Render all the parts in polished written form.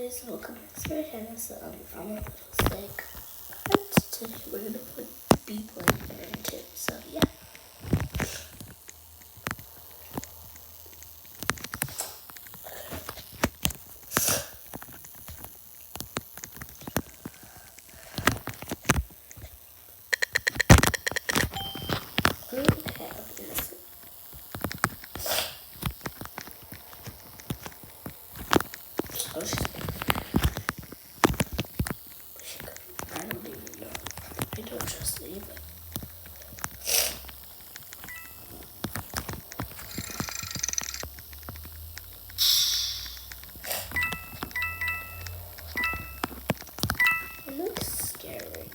guys, welcome back to my channel. So I'm a little sick, but today we're gonna be playing Aaron 2. So yeah. Okay, let's see. Oh shit. I don't even know. I don't trust it either. It looks scary.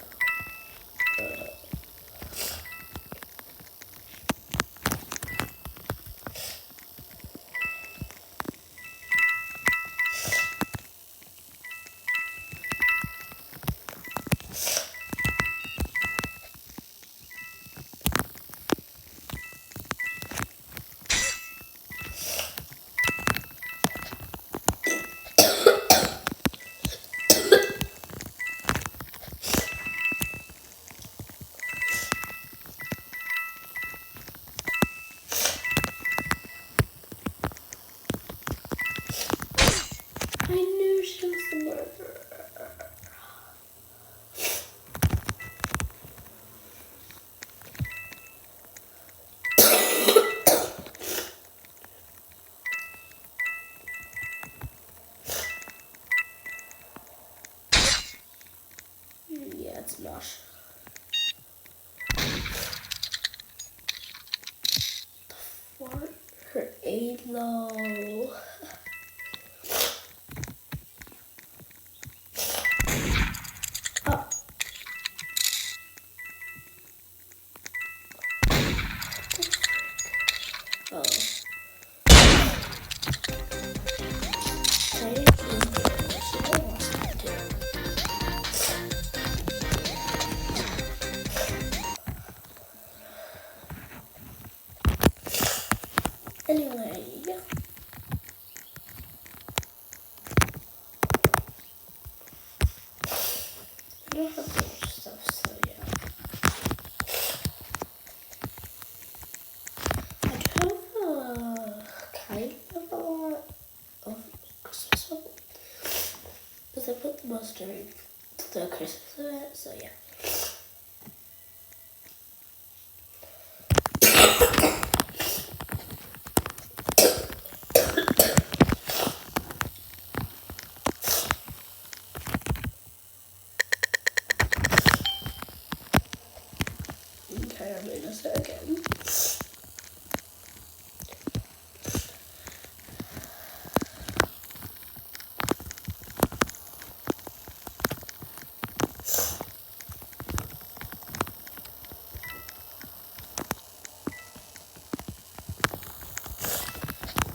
I knew she was the murderer. Yeah, it's Mosh. For her A-low. Oh. Oh. I didn't think that she wants to do. Anyway, yeah. I don't have much stuff, so yeah. I do have kind of a lot of Christmas stuff, because I put the most during the Christmas event, so yeah. Okay, I'm in this again.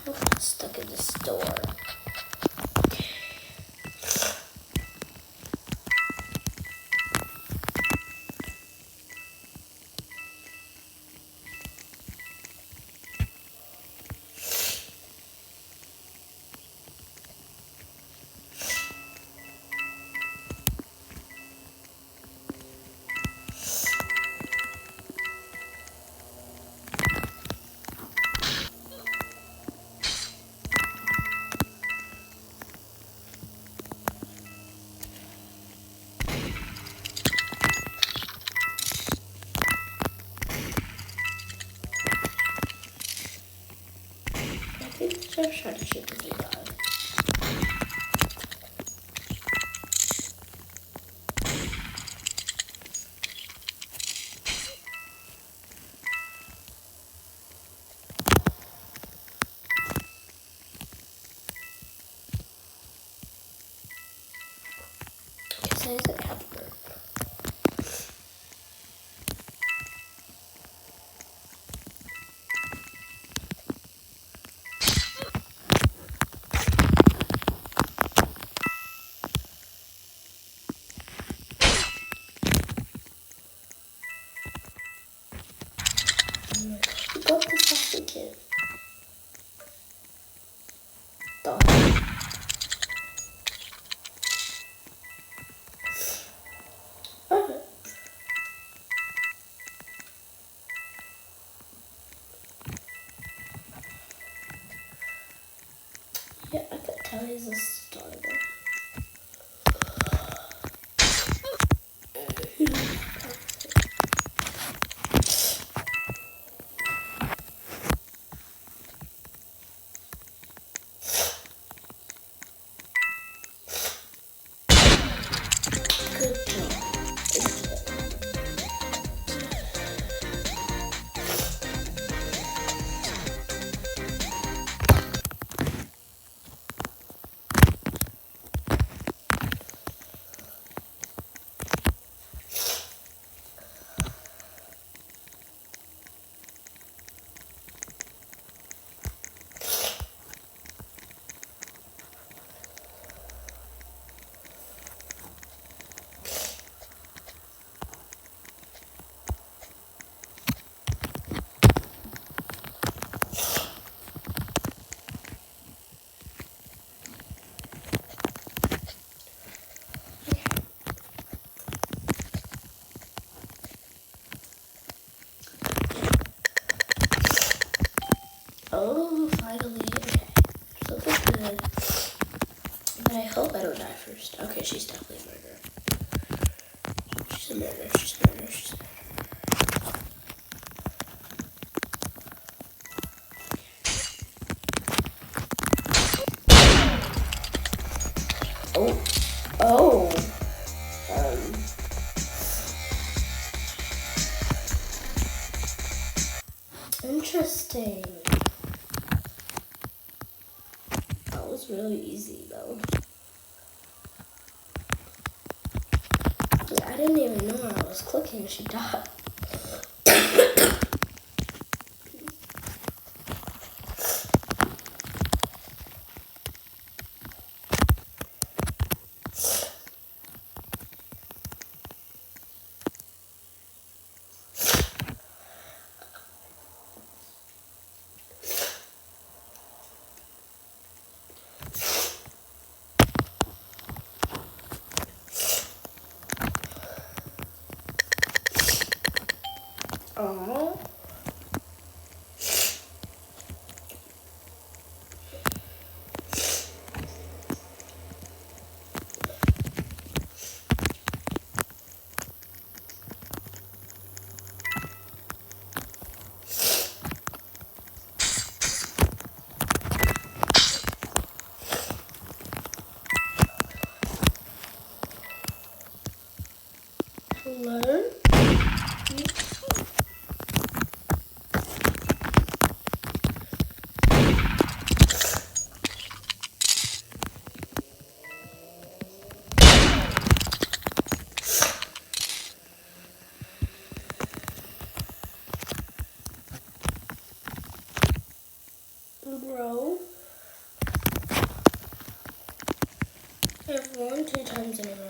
I'm stuck in this door. I think the jump shot should be alive. It says it happened. We got this last weekend. Dog. always a starter. Oh, finally. Okay. So this is good. But I hope I don't die first. Okay, she's definitely a murderer. She's a murderer. She's a murderer. She's a murderer. Oh. Oh. Interesting. That was really easy though. I didn't even know I was clicking. She died. Oh. Learn. Bro. I've won 2 times in a row.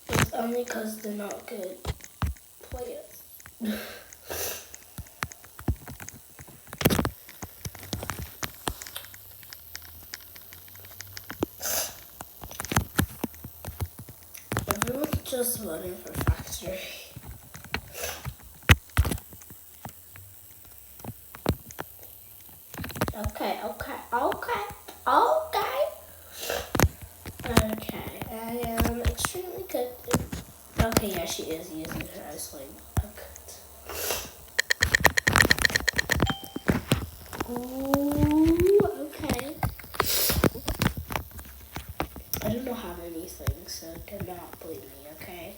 It's only because they're not good players. Everyone's just voting for Factory. Okay. Okay, I am extremely good. Okay, yeah, she is using her isolating bucket. Ooh, okay. I don't know how anything, so do not blame me, okay?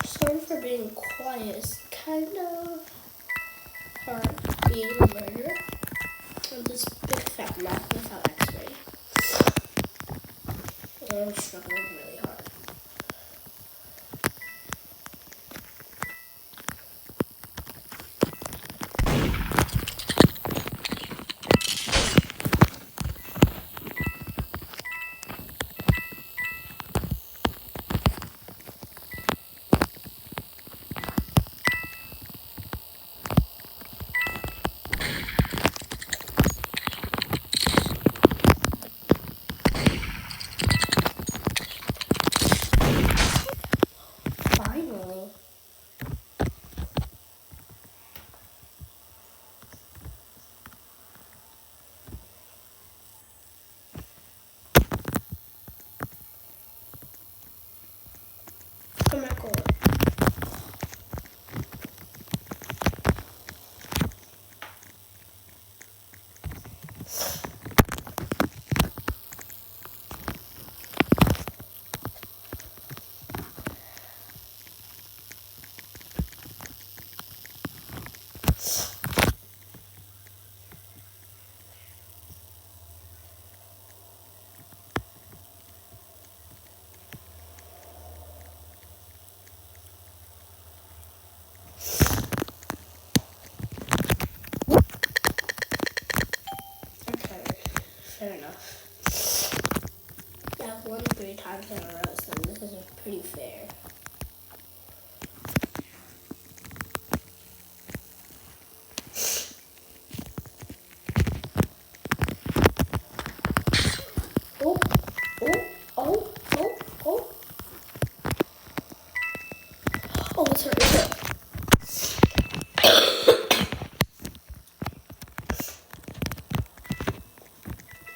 Sorry for being quiet. It's kind of hard being a murderer. I'm this big fat Not without X-ray. I'm struggling really hard. Finally. Come back over. Okay, fair enough. Yeah, I've won 3 times in a row, so this is pretty fair. Oh, oh, oh, oh, oh. Oh, it's hurt, it's hurt.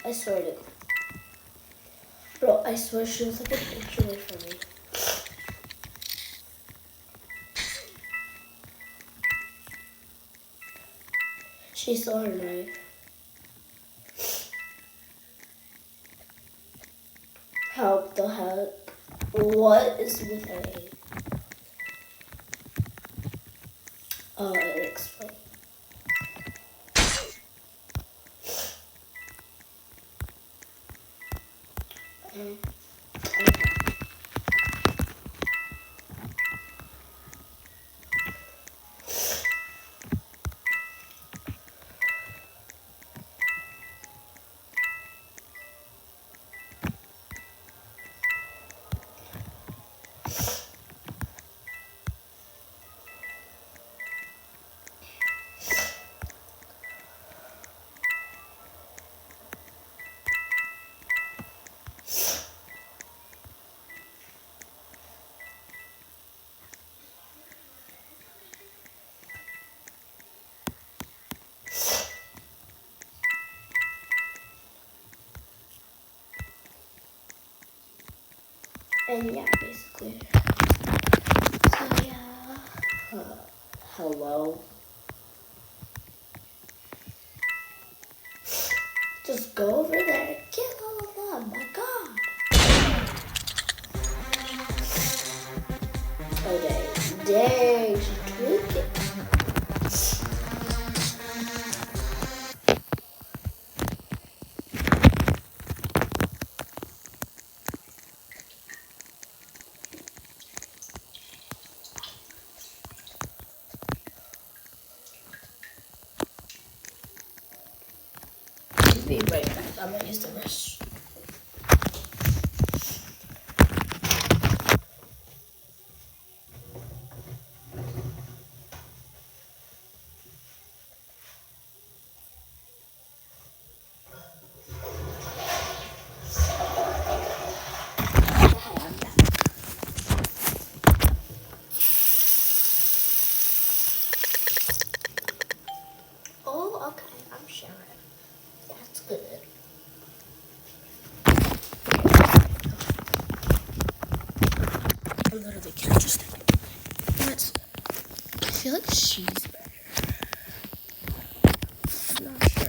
I swear to. Bro, I swear she was like an inch away from me. She saw her knife. How the heck? What is with A? Oh, it explains. Okay. And yeah, basically. So yeah. Hello. Just go over there and kill all of them. My God. Oh dang. Dang, she tweaked it. Be right back. I'm gonna use the rest. Oh, okay. I'm sharing. That's good. I literally can't just. But I feel like she's better. I'm not sure.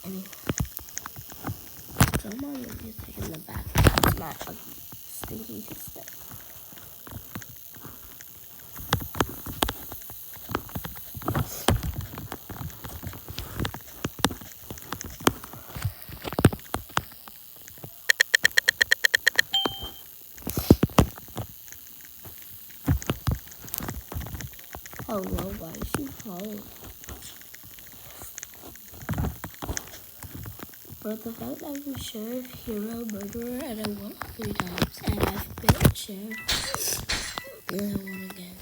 Anyway, drum on the music in the back. It's not a stinky step. Oh well, why is she home? For the fact that I'm sheriff, hero, murderer, and I won 3 times, and I've been sheriff, and I won again.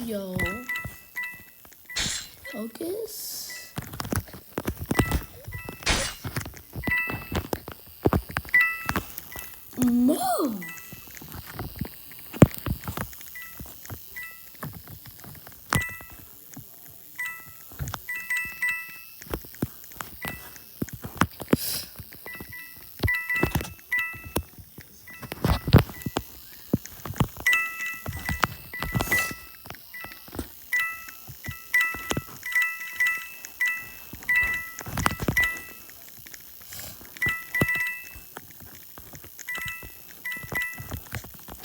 Yo, focus. Move.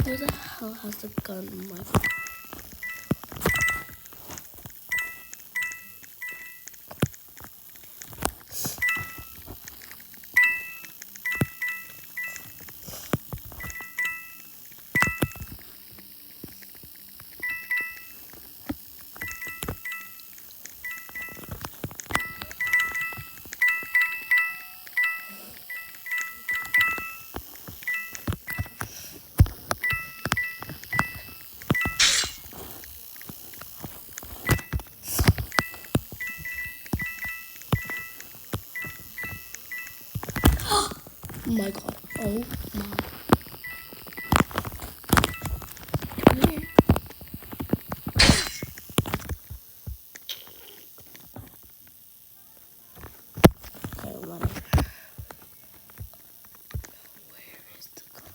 Who the hell has a gun in my phone? Oh my god. Oh my. Come here. Okay, whatever. Where is the gun?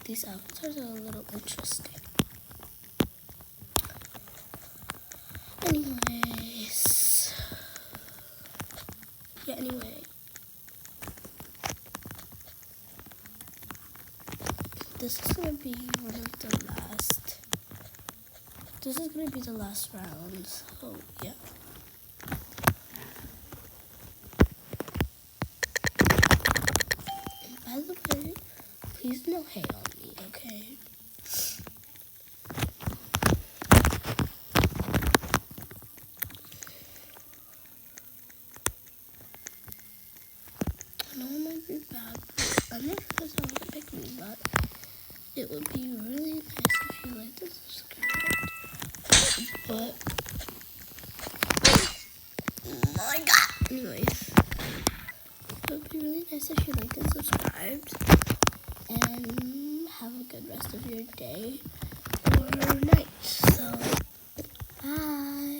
These avatars are a little interesting. Anyways. Yeah, anyway. This is gonna be one of the last. This is gonna be the last round, so yeah. And by the way, please no hate on me, okay? I know it might be bad, but I'm not sure someone would pick me, but it would be really nice if you liked and subscribed. But oh my god. Anyways, it would be really nice if you liked and subscribed. And have a good rest of your day or night. So, bye.